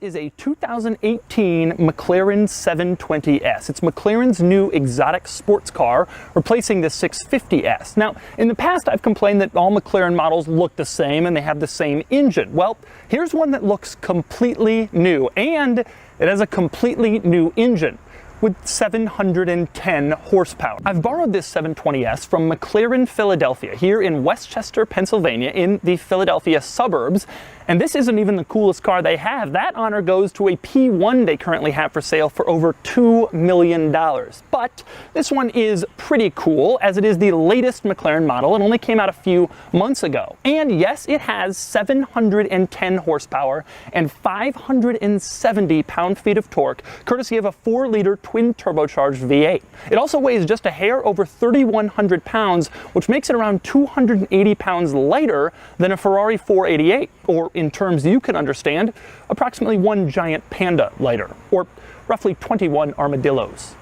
is a 2018 McLaren 720S. It's McLaren's new exotic sports car, replacing the 650S. Now, in the past, I've complained that all McLaren models look the same and they have the same engine. Well, here's one that looks completely new, and it has a completely new engine with 710 horsepower. I've borrowed this 720S from Mclaren Philadelphia here in Westchester, Pennsylvania, in the Philadelphia suburbs. And this isn't even the coolest car they have. That honor goes to a P1 they currently have for sale for over $2 million. But this one is pretty cool, as it is the latest McLaren model. It only came out a few months ago. And yes, it has 710 horsepower and 570 pound-feet of torque, courtesy of a 4-liter twin turbocharged V8. It also weighs just a hair over 3,100 pounds, which makes it around 280 pounds lighter than a Ferrari 488, or in terms you can understand, approximately one giant panda lighter, or roughly 21 armadillos.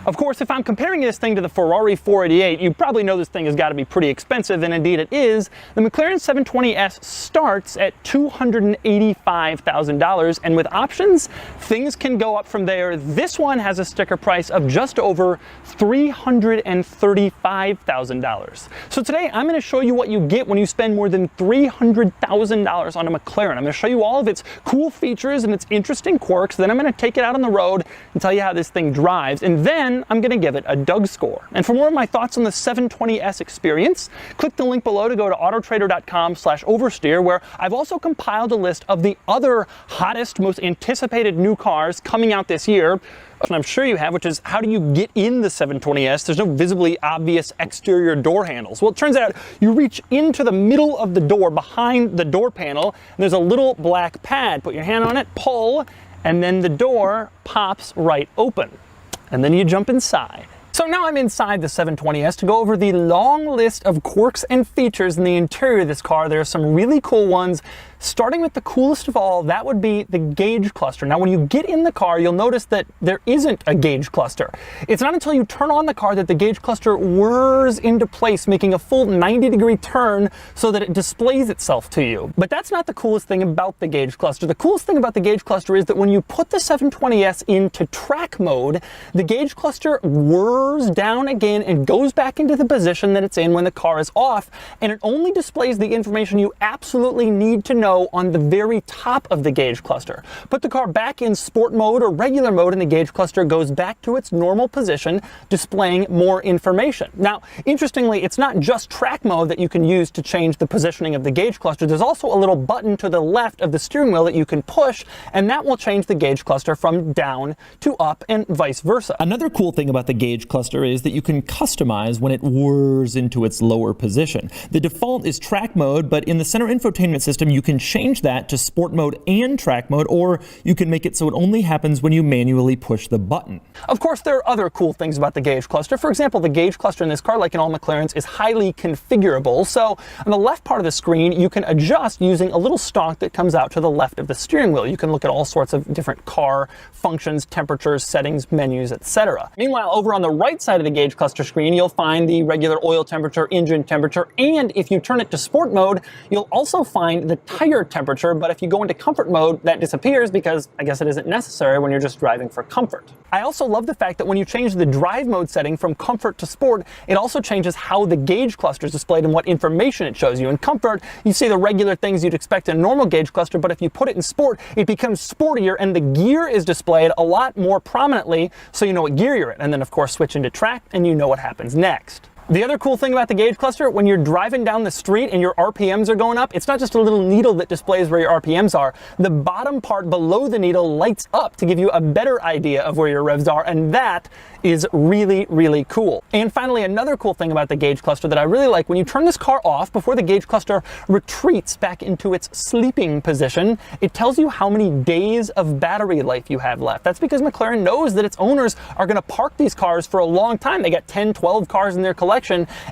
Of course, if I'm comparing this thing to the Ferrari 488, you probably know this thing has got to be pretty expensive, and indeed it is. The McLaren 720S starts at $285,000, and with options, things can go up from there. This one has a sticker price of just over $335,000. So today, I'm going to show you what you get when you spend more than $300,000 on a McLaren. I'm going to show you all of its cool features and its interesting quirks. Then I'm going to take it out on the road and tell you how this thing drives, and then I'm going to give it a Doug score. And for more of my thoughts on the 720S experience, click the link below to go to autotrader.com/oversteer, where I've also compiled a list of the other hottest, most anticipated new cars coming out this year. And I'm sure you have, which is, how do you get in the 720S? There's no visibly obvious exterior door handles. Well, it turns out you reach into the middle of the door behind the door panel, and there's a little black pad. Put your hand on it, pull, and then the door pops right open. And then you jump inside. So now I'm inside the 720S to go over the long list of quirks and features in the interior of this car. There are some really cool ones. Starting with the coolest of all, that would be the gauge cluster. Now, when you get in the car, you'll notice that there isn't a gauge cluster. It's not until you turn on the car that the gauge cluster whirs into place, making a full 90-degree turn so that it displays itself to you. But that's not the coolest thing about the gauge cluster. The coolest thing about the gauge cluster is that when you put the 720S into track mode, the gauge cluster whirs down again and goes back into the position that it's in when the car is off, and it only displays the information you absolutely need to know on the very top of the gauge cluster. Put the car back in sport mode or regular mode and the gauge cluster goes back to its normal position, displaying more information. Now, interestingly, it's not just track mode that you can use to change the positioning of the gauge cluster. There's also a little button to the left of the steering wheel that you can push, and that will change the gauge cluster from down to up and vice versa. Another cool thing about the gauge cluster is that you can customize when it whirs into its lower position. The default is track mode, but in the center infotainment system, you can change that to sport mode and track mode, or you can make it so it only happens when you manually push the button. Of course, there are other cool things about the gauge cluster. For example, the gauge cluster in this car, like in all McLarens, is highly configurable. So on the left part of the screen, you can adjust using a little stalk that comes out to the left of the steering wheel. You can look at all sorts of different car functions, temperatures, settings, menus, etc. Meanwhile, over on the right side of the gauge cluster screen, you'll find the regular oil temperature, engine temperature, and if you turn it to sport mode, you'll also find the tire temperature, but if you go into comfort mode, that disappears because I guess it isn't necessary when you're just driving for comfort. I also love the fact that when you change the drive mode setting from comfort to sport, it also changes how the gauge cluster is displayed and what information it shows you. In comfort, you see the regular things you'd expect in a normal gauge cluster, but if you put it in sport, it becomes sportier and the gear is displayed a lot more prominently so you know what gear you're in. And then of course switch into track and you know what happens next. The other cool thing about the gauge cluster, when you're driving down the street and your RPMs are going up, it's not just a little needle that displays where your RPMs are. The bottom part below the needle lights up to give you a better idea of where your revs are, and that is really, really cool. And finally, another cool thing about the gauge cluster that I really like, when you turn this car off, before the gauge cluster retreats back into its sleeping position, it tells you how many days of battery life you have left. That's because McLaren knows that its owners are going to park these cars for a long time. They got 10, 12 cars in their collection,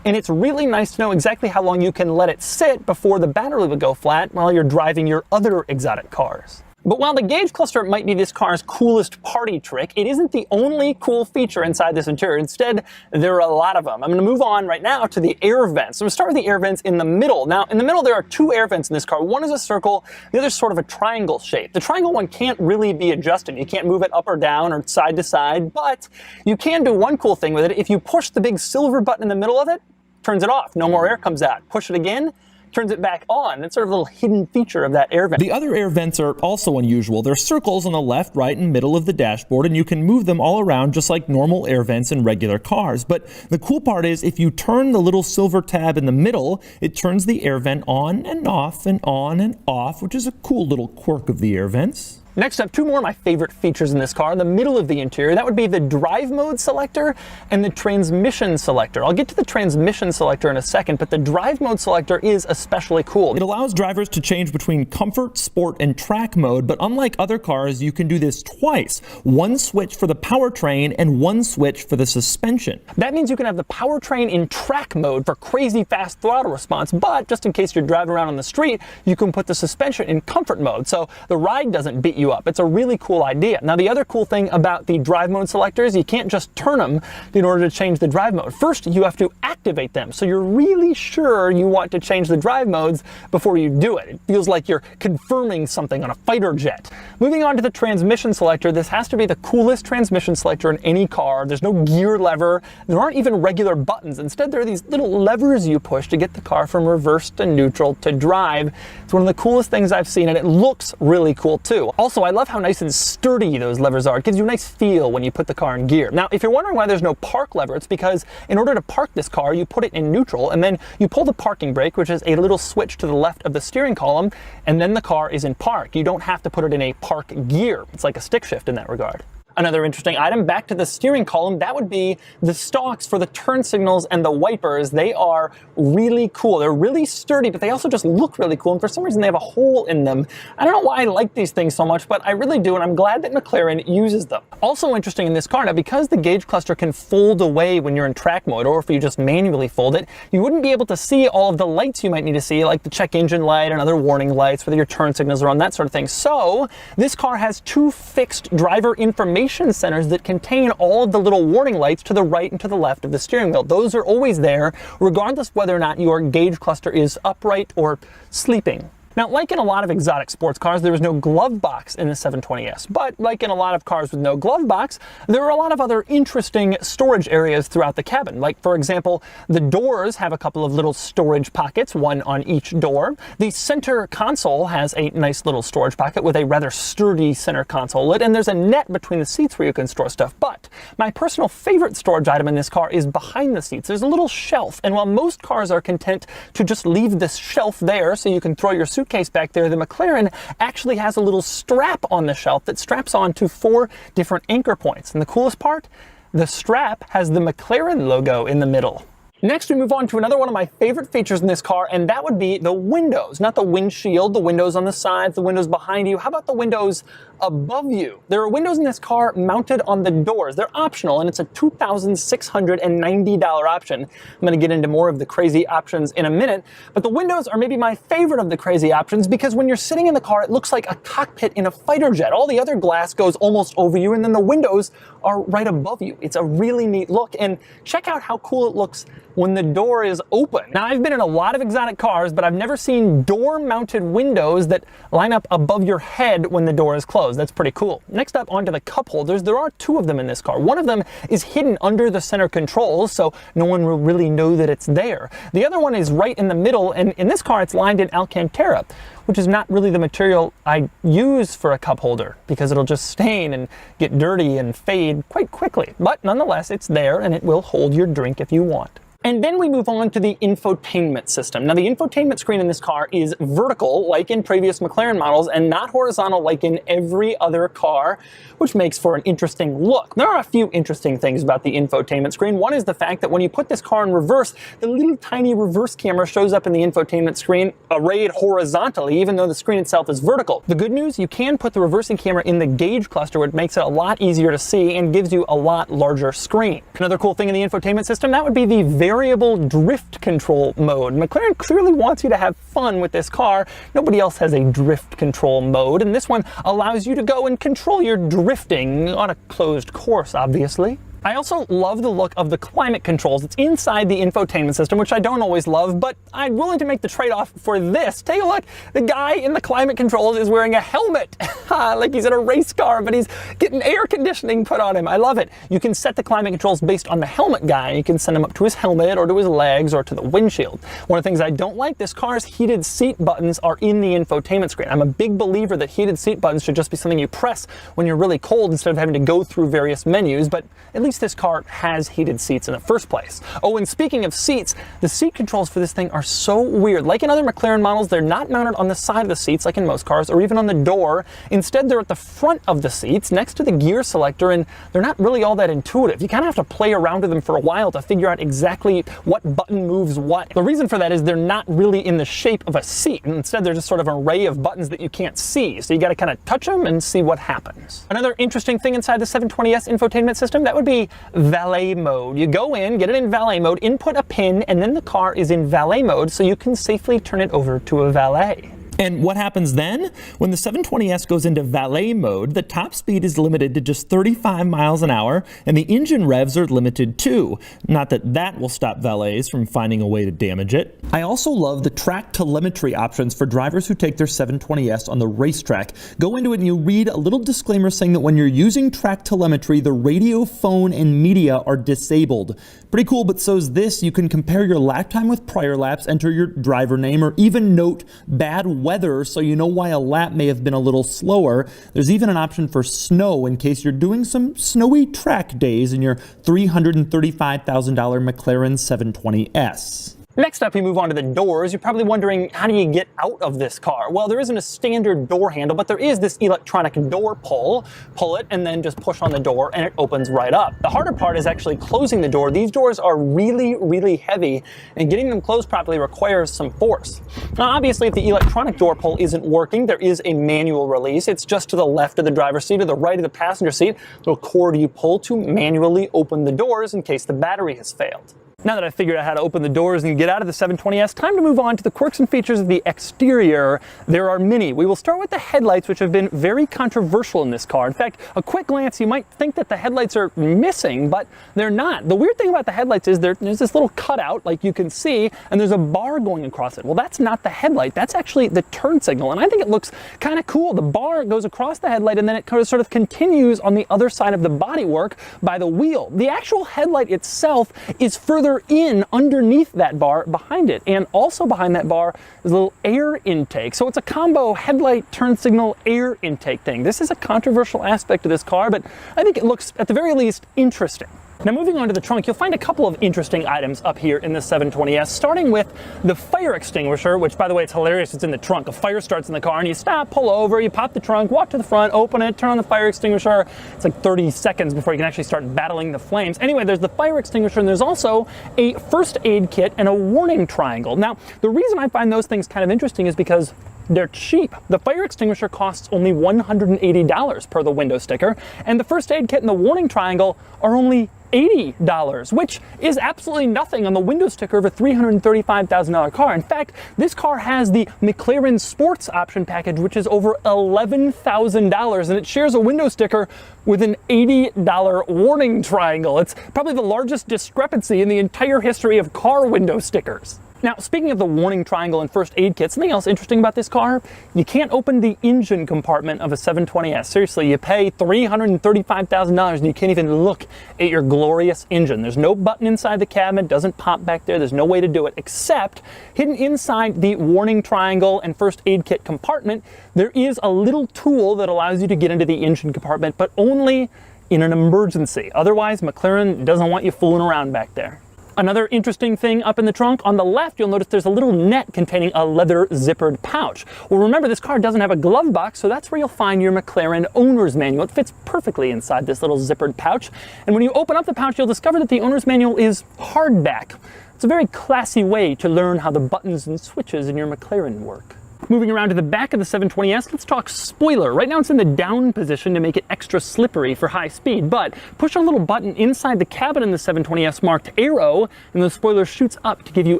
and it's really nice to know exactly how long you can let it sit before the battery would go flat while you're driving your other exotic cars. But while the gauge cluster might be this car's coolest party trick, it isn't the only cool feature inside this interior. Instead, there are a lot of them. I'm going to move on right now to the air vents. So I'm going to start with the air vents in the middle. Now, in the middle, there are two air vents in this car. One is a circle, the other is sort of a triangle shape. The triangle one can't really be adjusted. You can't move it up or down or side to side, but you can do one cool thing with it. If you push the big silver button in the middle of it, turns it off. No more air comes out. Push it again, turns it back on. It's sort of a little hidden feature of that air vent. The other air vents are also unusual. They're circles on the left, right, and middle of the dashboard, and you can move them all around just like normal air vents in regular cars. But the cool part is if you turn the little silver tab in the middle, it turns the air vent on and off and on and off, which is a cool little quirk of the air vents. Next up, two more of my favorite features in this car in the middle of the interior. That would be the drive mode selector and the transmission selector. I'll get to the transmission selector in a second, but the drive mode selector is especially cool. It allows drivers to change between comfort, sport, and track mode, but unlike other cars, you can do this twice. One switch for the powertrain and one switch for the suspension. That means you can have the powertrain in track mode for crazy fast throttle response, but just in case you're driving around on the street, you can put the suspension in comfort mode, so the ride doesn't beat you up. It's a really cool idea. Now, the other cool thing about the drive mode selectors, you can't just turn them in order to change the drive mode. First, you have to activate them, so you're really sure you want to change the drive modes before you do it. It feels like you're confirming something on a fighter jet. Moving on to the transmission selector, this has to be the coolest transmission selector in any car. There's no gear lever. There aren't even regular buttons. Instead, there are these little levers you push to get the car from reverse to neutral to drive. It's one of the coolest things I've seen, and it looks really cool too. Also, I love how nice and sturdy those levers are. It gives you a nice feel when you put the car in gear. Now, if you're wondering why there's no park lever, it's because in order to park this car, you put it in neutral, and then you pull the parking brake, which is a little switch to the left of the steering column, and then the car is in park. You don't have to put it in a park gear. It's like a stick shift in that regard. Another interesting item, back to the steering column, that would be the stalks for the turn signals and the wipers. They are really cool. They're really sturdy, but they also just look really cool, and for some reason they have a hole in them. I don't know why I like these things so much, but I really do, and I'm glad that Mclaren uses them. Also interesting in this car, now because the gauge cluster can fold away when you're in track mode, or if you just manually fold it, you wouldn't be able to see all of the lights you might need to see, like the check engine light and other warning lights, whether your turn signals are on, that sort of thing. So this car has two fixed driver information centers that contain all of the little warning lights to the right and to the left of the steering wheel. Those are always there, regardless whether or not your gauge cluster is upright or sleeping. Now, like in a lot of exotic sports cars, there is no glove box in the 720S, but like in a lot of cars with no glove box, there are a lot of other interesting storage areas throughout the cabin. Like, for example, the doors have a couple of little storage pockets, one on each door. The center console has a nice little storage pocket with a rather sturdy center console lid, and there's a net between the seats where you can store stuff. But my personal favorite storage item in this car is behind the seats. There's a little shelf, and while most cars are content to just leave this shelf there so you can throw your suitcase back there, the Mclaren actually has a little strap on the shelf that straps on to 4 different anchor points. And the coolest part, the strap has the Mclaren logo in the middle. Next, we move on to another one of my favorite features in this car, and that would be the windows. Not the windshield, the windows on the sides, the windows behind you. How about the windows above you? There are windows in this car mounted on the doors. They're optional, and it's a $2,690 option. I'm going to get into more of the crazy options in a minute, but the windows are maybe my favorite of the crazy options because when you're sitting in the car, it looks like a cockpit in a fighter jet. All the other glass goes almost over you, and then the windows are right above you. It's a really neat look, and check out how cool it looks when the door is open. Now, I've been in a lot of exotic cars, but I've never seen door-mounted windows that line up above your head when the door is closed. That's pretty cool. Next up, onto the cup holders. There are 2 of them in this car. One of them is hidden under the center controls, so no one will really know that it's there. The other one is right in the middle, and in this car, it's lined in Alcantara, which is not really the material I use for a cup holder because it'll just stain and get dirty and fade quite quickly. But nonetheless, it's there, and it will hold your drink if you want. And then we move on to the infotainment system. Now, the infotainment screen in this car is vertical, like in previous McLaren models, and not horizontal like in every other car, which makes for an interesting look. There are a few interesting things about the infotainment screen. One is the fact that when you put this car in reverse, the little tiny reverse camera shows up in the infotainment screen arrayed horizontally, even though the screen itself is vertical. The good news, you can put the reversing camera in the gauge cluster, which makes it a lot easier to see and gives you a lot larger screen. Another cool thing in the infotainment system, that would be the variable drift control mode. McLaren clearly wants you to have fun with this car. Nobody else has a drift control mode, and this one allows you to go and control your drifting on a closed course, obviously. I also love the look of the climate controls. It's inside the infotainment system, which I don't always love, but I'm willing to make the trade-off for this. Take a look. The guy in the climate controls is wearing a helmet, like he's in a race car, but he's getting air conditioning put on him. I love it. You can set the climate controls based on the helmet guy. You can send him up to his helmet or to his legs or to the windshield. One of the things I don't like, this car's heated seat buttons are in the infotainment screen. I'm a big believer that heated seat buttons should just be something you press when you're really cold instead of having to go through various menus, but at least this car has heated seats in the first place. Oh, and speaking of seats, the seat controls for this thing are so weird. Like in other McLaren models, they're not mounted on the side of the seats like in most cars, or even on the door. Instead, they're at the front of the seats next to the gear selector, and they're not really all that intuitive. You kind of have to play around with them for a while to figure out exactly what button moves what. The reason for that is they're not really in the shape of a seat, and instead they're just sort of an array of buttons that you can't see. So you got to kind of touch them and see what happens. Another interesting thing inside the 720S infotainment system, that would be valet mode. You go in, get it in valet mode, input a pin, and then the car is in valet mode so you can safely turn it over to a valet. And what happens then? When the 720S goes into valet mode, the top speed is limited to just 35 miles an hour, and the engine revs are limited too. Not that that will stop valets from finding a way to damage it. I also love the track telemetry options for drivers who take their 720S on the racetrack. Go into it and you read a little disclaimer saying that when you're using track telemetry, the radio, phone, and media are disabled. Pretty cool, but so's this. You can compare your lap time with prior laps, enter your driver name, or even note bad weather so you know why a lap may have been a little slower. There's even an option for snow in case you're doing some snowy track days in your $335,000 McLaren 720S. Next up, we move on to the doors. You're probably wondering, how do you get out of this car? Well, there isn't a standard door handle, but there is this electronic door pull. Pull it and then just push on the door and it opens right up. The harder part is actually closing the door. These doors are really, really heavy, and getting them closed properly requires some force. Now, obviously, if the electronic door pull isn't working, there is a manual release. It's just to the left of the driver's seat or the right of the passenger seat. The cord you pull to manually open the doors in case the battery has failed. Now that I've figured out how to open the doors and get out of the 720S, time to move on to the quirks and features of the exterior. There are many. We will start with the headlights, which have been very controversial in this car. In fact, a quick glance, you might think that the headlights are missing, but they're not. The weird thing about the headlights is there's this little cutout, like you can see, and there's a bar going across it. Well, that's not the headlight. That's actually the turn signal, and I think it looks kind of cool. The bar goes across the headlight, and then it sort of continues on the other side of the bodywork by the wheel. The actual headlight itself is further in underneath that bar behind it, and also behind that bar is a little air intake. So it's a combo headlight, turn signal, air intake thing. This is a controversial aspect of this car, but I think it looks at the very least interesting. Now, moving on to the trunk, you'll find a couple of interesting items up here in the 720S, starting with the fire extinguisher, which, by the way, it's hilarious. It's in the trunk. A fire starts in the car, and you stop, pull over, you pop the trunk, walk to the front, open it, turn on the fire extinguisher. It's like 30 seconds before you can actually start battling the flames. Anyway, there's the fire extinguisher, and there's also a first aid kit and a warning triangle. Now, the reason I find those things kind of interesting is because they're cheap. The fire extinguisher costs only $180 per the window sticker, and the first aid kit and the warning triangle are only $80, which is absolutely nothing on the window sticker of a $335,000 car. In fact, this car has the Mclaren Sports option package, which is over $11,000, and it shares a window sticker with an $80 warning triangle. It's probably the largest discrepancy in the entire history of car window stickers. Now, speaking of the warning triangle and first aid kit, something else interesting about this car, you can't open the engine compartment of a 720S. Seriously, you pay $335,000 and you can't even look at your glorious engine. There's no button inside the cabinet, doesn't pop back there, there's no way to do it, except hidden inside the warning triangle and first aid kit compartment, there is a little tool that allows you to get into the engine compartment, but only in an emergency. Otherwise, McLaren doesn't want you fooling around back there. Another interesting thing up in the trunk, on the left, you'll notice there's a little net containing a leather zippered pouch. Well, remember, this car doesn't have a glove box, so that's where you'll find your McLaren owner's manual. It fits perfectly inside this little zippered pouch. And when you open up the pouch, you'll discover that the owner's manual is hardback. It's a very classy way to learn how the buttons and switches in your McLaren work. Moving around to the back of the 720S, let's talk spoiler. Right now it's in the down position to make it extra slippery for high speed, but push a little button inside the cabin in the 720S marked arrow, and the spoiler shoots up to give you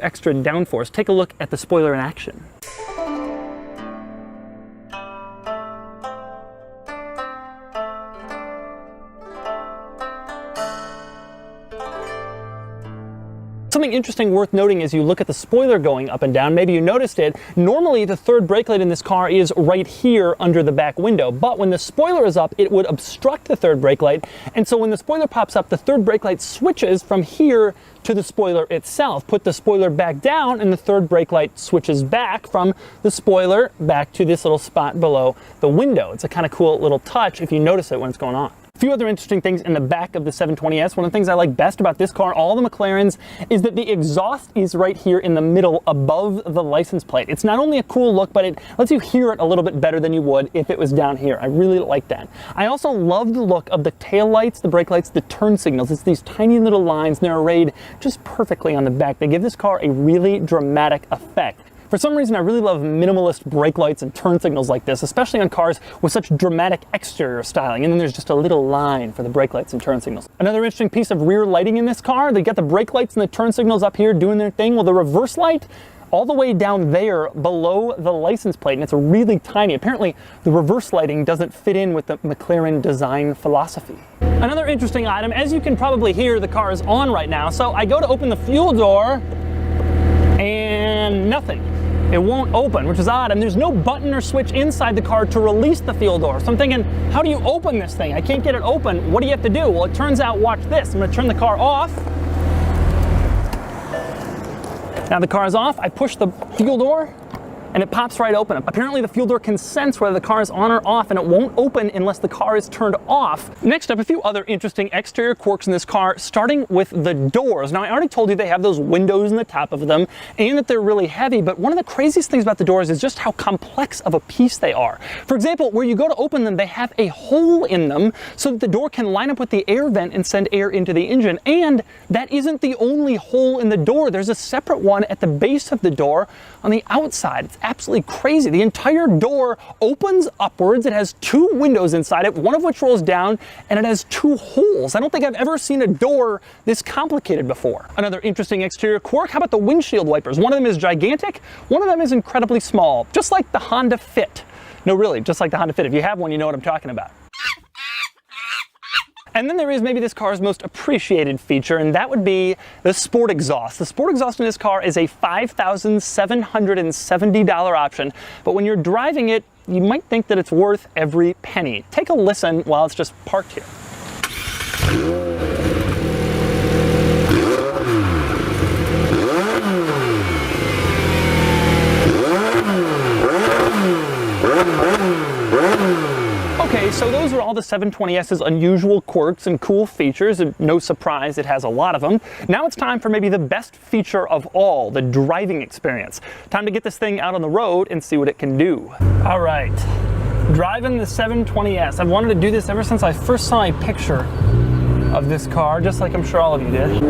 extra downforce. Take a look at the spoiler in action. Something interesting worth noting as you look at the spoiler going up and down, maybe you noticed it, normally the third brake light in this car is right here under the back window, but when the spoiler is up, it would obstruct the third brake light, and so when the spoiler pops up, the third brake light switches from here to the spoiler itself. Put the spoiler back down and the third brake light switches back from the spoiler back to this little spot below the window. It's a kind of cool little touch if you notice it when it's going on. A few other interesting things in the back of the 720S. One of the things I like best about this car, all the McLarens, is that the exhaust is right here in the middle above the license plate. It's not only a cool look, but it lets you hear it a little bit better than you would if it was down here. I really like that. I also love the look of the tail lights, the brake lights, the turn signals. It's these tiny little lines, and they're arrayed just perfectly on the back. They give this car a really dramatic effect. For some reason, I really love minimalist brake lights and turn signals like this, especially on cars with such dramatic exterior styling. And then there's just a little line for the brake lights and turn signals. Another interesting piece of rear lighting in this car, they got the brake lights and the turn signals up here doing their thing. Well, the reverse light, all the way down there below the license plate, and it's really tiny. Apparently, the reverse lighting doesn't fit in with the McLaren design philosophy. Another interesting item, as you can probably hear, the car is on right now. So I go to open the fuel door, and nothing. It won't open, which is odd, and there's no button or switch inside the car to release the fuel door. So I'm thinking, how do you open this thing? I can't get it open. What do you have to do? Well, it turns out, watch this. I'm gonna turn the car off. Now the car is off. I push the fuel door, and it pops right open. Apparently the fuel door can sense whether the car is on or off, and it won't open unless the car is turned off. Next up, a few other interesting exterior quirks in this car, starting with the doors. Now, I already told you they have those windows in the top of them, and that they're really heavy, but one of the craziest things about the doors is just how complex of a piece they are. For example, where you go to open them, they have a hole in them so that the door can line up with the air vent and send air into the engine, and that isn't the only hole in the door. There's a separate one at the base of the door on the outside. It's absolutely crazy. The entire door opens upwards. It has two windows inside it, one of which rolls down, and it has two holes. I don't think I've ever seen a door this complicated before. Another interesting exterior quirk, how about the windshield wipers? One of them is gigantic, one of them is incredibly small, just like the Honda Fit. No, really, just like the Honda Fit. If you have one, you know what I'm talking about. And then there is maybe this car's most appreciated feature, and that would be the sport exhaust. The sport exhaust in this car is a $5,770 option, but when you're driving it, you might think that it's worth every penny. Take a listen while it's just parked here. Okay, so those are all the 720S's unusual quirks and cool features, and no surprise it has a lot of them. Now it's time for maybe the best feature of all, the driving experience. Time to get this thing out on the road and see what it can do. All right, driving the 720S. I've wanted to do this ever since I first saw a picture of this car, just like I'm sure all of you did.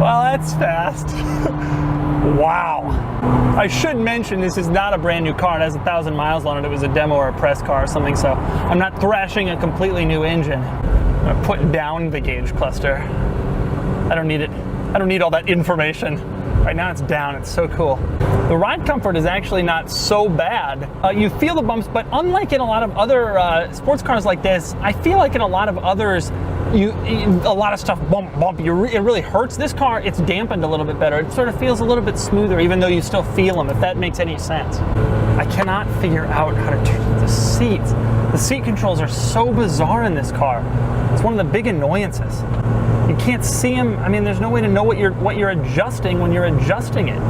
Well, that's fast. Wow. I should mention this is not a brand new car. It has 1,000 miles on it. It was a demo or a press car or something, so I'm not thrashing a completely new engine. I'm gonna put down the gauge cluster. I don't need it. I don't need all that information. Right now it's down. It's so cool. The ride comfort is actually not so bad. You feel the bumps, but unlike in a lot of other sports cars like this, I feel like in a lot of others, a lot of stuff bump. It really hurts. This car, it's dampened a little bit better. It sort of feels a little bit smoother, even though you still feel them, if that makes any sense. I cannot figure out how to turn the seats. The seat controls are so bizarre in this car. It's one of the big annoyances. You can't see them. I mean, there's no way to know what you're adjusting when you're adjusting it.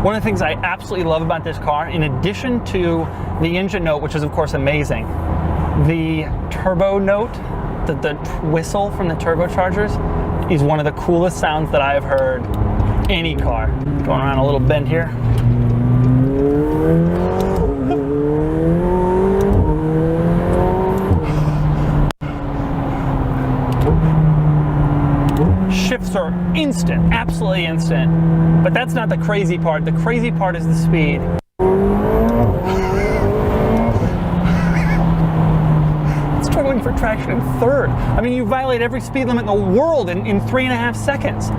One of the things I absolutely love about this car, in addition to the engine note, which is of course amazing, the turbo note, the whistle from the turbochargers is one of the coolest sounds that I have heard any car. Going around a little bend here. instant, absolutely instant. But that's not the crazy part. The crazy part is the speed. Struggling for traction in third. I mean, you violate every speed limit in the world in 3.5 seconds.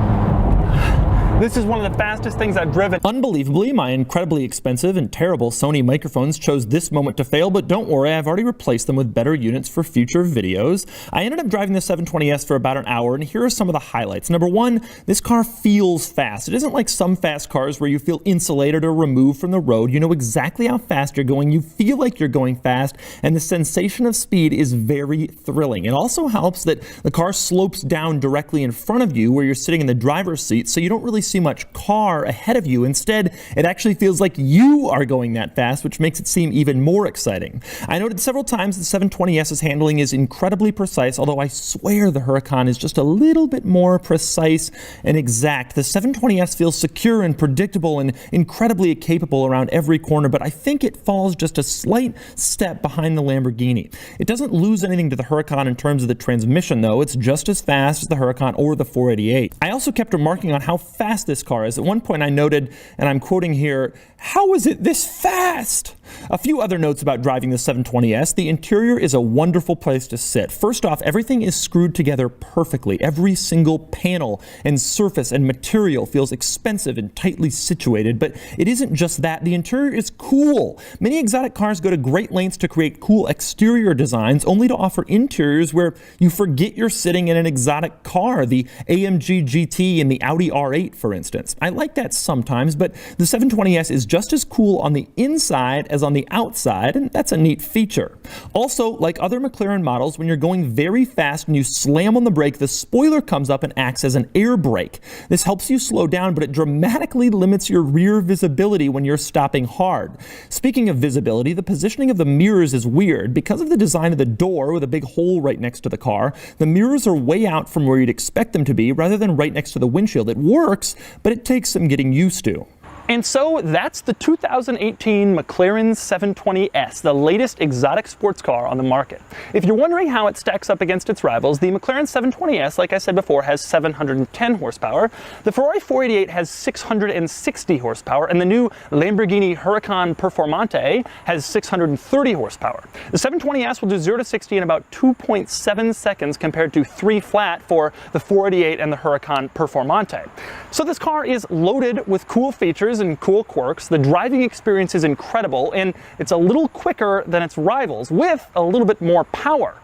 This is one of the fastest things I've driven. Unbelievably, my incredibly expensive and terrible Sony microphones chose this moment to fail, but don't worry, I've already replaced them with better units for future videos. I ended up driving the 720S for about an hour, and here are some of the highlights. Number one, this car feels fast. It isn't like some fast cars where you feel insulated or removed from the road. You know exactly how fast you're going, you feel like you're going fast, and the sensation of speed is very thrilling. It also helps that the car slopes down directly in front of you where you're sitting in the driver's seat, so you don't really see much car ahead of you. Instead, it actually feels like you are going that fast, which makes it seem even more exciting. I noted several times the 720S's handling is incredibly precise, although I swear the Huracan is just a little bit more precise and exact. The 720S feels secure and predictable and incredibly capable around every corner, but I think it falls just a slight step behind the Lamborghini. It doesn't lose anything to the Huracan in terms of the transmission, though. It's just as fast as the Huracan or the 488. I also kept remarking on how fast this car is. At one point I noted, and I'm quoting here, "How is it this fast?" A few other notes about driving the 720S. The interior is a wonderful place to sit. First off, everything is screwed together perfectly. Every single panel and surface and material feels expensive and tightly situated, but it isn't just that. The interior is cool. Many exotic cars go to great lengths to create cool exterior designs, only to offer interiors where you forget you're sitting in an exotic car, the AMG GT and the Audi R8, for instance. I like that sometimes, but the 720S is just as cool on the inside as on the outside, and that's a neat feature. Also, like other McLaren models, when you're going very fast and you slam on the brake, the spoiler comes up and acts as an air brake. This helps you slow down, but it dramatically limits your rear visibility when you're stopping hard. Speaking of visibility, the positioning of the mirrors is weird. Because of the design of the door with a big hole right next to the car, the mirrors are way out from where you'd expect them to be rather than right next to the windshield. It works, but it takes some getting used to. And so that's the 2018 McLaren 720S, the latest exotic sports car on the market. If you're wondering how it stacks up against its rivals, the McLaren 720S, like I said before, has 710 horsepower. The Ferrari 488 has 660 horsepower, and the new Lamborghini Huracan Performante has 630 horsepower. The 720S will do 0 to 60 in about 2.7 seconds compared to 3 flat for the 488 and the Huracan Performante. So this car is loaded with cool features and cool quirks. The driving experience is incredible, and it's a little quicker than its rivals with a little bit more power,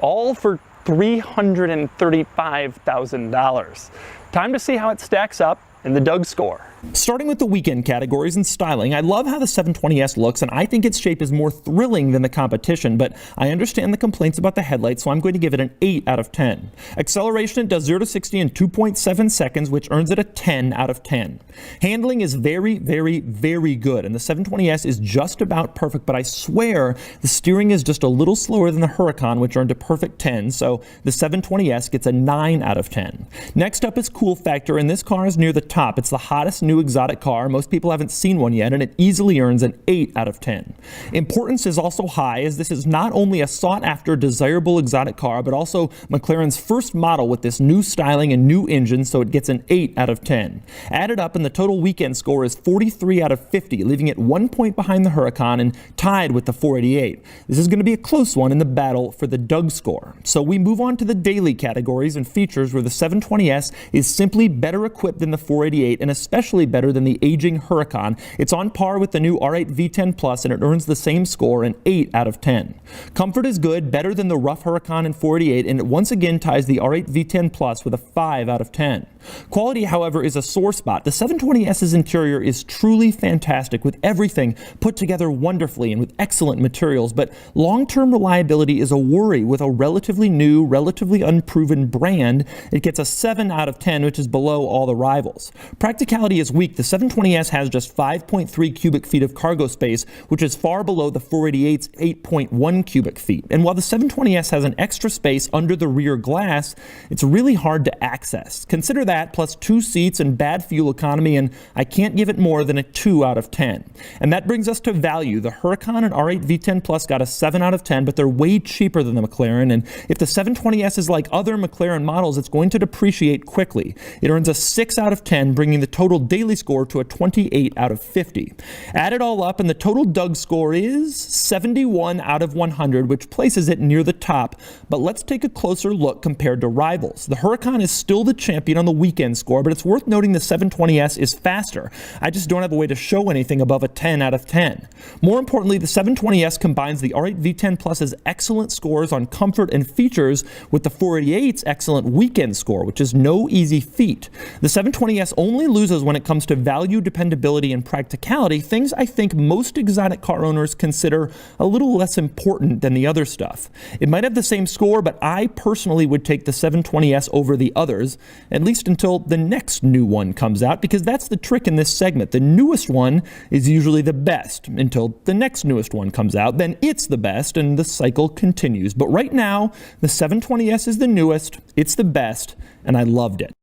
all for $335,000. Time to see how it stacks up in the Doug score. Starting with the weekend categories and styling, I love how the 720S looks, and I think its shape is more thrilling than the competition, but I understand the complaints about the headlights, so I'm going to give it an 8 out of 10. Acceleration, it does 0 to 60 in 2.7 seconds, which earns it a 10 out of 10. Handling is very, very, very good, and the 720S is just about perfect, but I swear the steering is just a little slower than the Huracan, which earned a perfect 10, so the 720S gets a 9 out of 10. Next up is cool factor, and this car is near the top. It's the hottest new exotic car. Most people haven't seen one yet, and it easily earns an 8 out of 10. Importance is also high, as this is not only a sought-after, desirable exotic car, but also McLaren's first model with this new styling and new engine, so it gets an 8 out of 10. Added up, and the total weekend score is 43 out of 50, leaving it 1 point behind the Huracan and tied with the 488. This is going to be a close one in the battle for the Doug score. So we move on to the daily categories and features, where the 720S is simply better equipped than the 488, and especially better than the aging Huracan. It's on par with the new R8 V10 Plus, and it earns the same score, an 8 out of 10. Comfort is good, better than the rough Huracan and 488, and it once again ties the R8 V10 Plus with a 5 out of 10. Quality, however, is a sore spot. The 720S's interior is truly fantastic, with everything put together wonderfully and with excellent materials, but long-term reliability is a worry with a relatively new, relatively unproven brand. It gets a 7 out of 10, which is below all the rivals. rivals. Practicality is weak. The 720S has just 5.3 cubic feet of cargo space, which is far below the 488's 8.1 cubic feet. And while the 720S has an extra space under the rear glass, it's really hard to access. Consider that plus 2 seats and bad fuel economy, and I can't give it more than a 2 out of 10. And that brings us to value. The Huracan and R8 V10 Plus got a 7 out of 10, but they're way cheaper than the Mclaren, and if the 720S is like other McLaren models, it's going to depreciate quickly. It earns a 6 out of 10, bringing the total daily score to a 28 out of 50. Add it all up, and the total Doug score is 71 out of 100, which places it near the top. But let's take a closer look compared to rivals. The Huracan is still the champion on the weekend score, but it's worth noting the 720S is faster. I just don't have a way to show anything above a 10 out of 10. More importantly, the 720S combines the R8 V10 Plus's excellent scores on comfort and features with the 488's excellent weekend score, which is no easy feat. The 720S only loses when it comes to value, dependability, and practicality, things I think most exotic car owners consider a little less important than the other stuff. It might have the same score, but I personally would take the 720S over the others, at least until the next new one comes out, because that's the trick in this segment. The newest one is usually the best until the next newest one comes out, then it's the best, and the cycle continues. But right now, the 720S is the newest, it's the best, and I loved it.